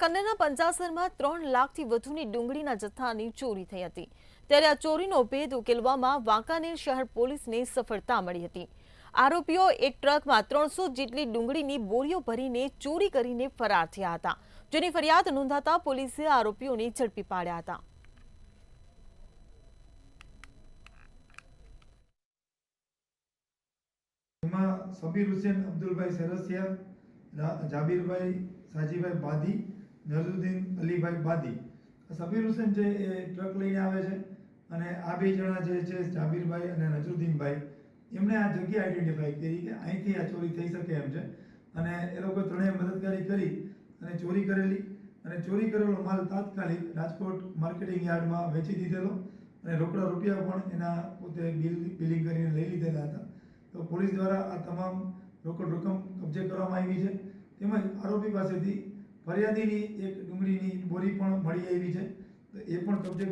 બનાસકાંઠાના પંચાસરમાં 3 લાખથી વધુની ડુંગળીના જથ્થાની ચોરી થઈ હતી। ત્યારે આ ચોરીનો ભેદ ઉકેલવામાં વાંકાનેર શહેર પોલીસને સફળતા મળી હતી। આરોપીઓ એક ટ્રકમાં 300 જેટલી ડુંગળીની બોરીઓ ભરીને ચોરી કરીને ફરાર થયા હતા, જેની ફરિયાદ નોંધાતા પોલીસે આરોપીઓને ઝડપી પાડ્યા હતા। सबीर हुसैन अब्दुल भाई सरसिया जाबिर साजी भाई बादी नजरुद्दीन अली भाई बादी। सबीर हुसैन जे ट्रक लईने आवे छे अने आ बे जणा जे छे जाबिर भाई अने नजरुद्दीन भाई एमणे आ जग्या आइडेंटिफाई करी के અહીંથી આ ચોરી થઈ શકે એમ છે અને એ લોકો ત્રણેય મદદગારી કરી અને ચોરી કરેલી અને ચોરી કરેલો માલ તાત્કાલિક રાજકોટ માર્કેટિંગ યાર્ડમાં વેચી દીધેલો અને રોકડા રૂપિયા પણ એના પોતે બિલિંગ કરીને લઈ લીધેલા હતા। तो पुलिस द्वारा आ तमाम रोकड़ रकम कब्जे करवामां आवी छे તેમજ આરોપી પાસેથી ફરિયાદીની એક ડુંગળીની બોરી પણ મળી આવી છે, તો એ પણ કબ્જે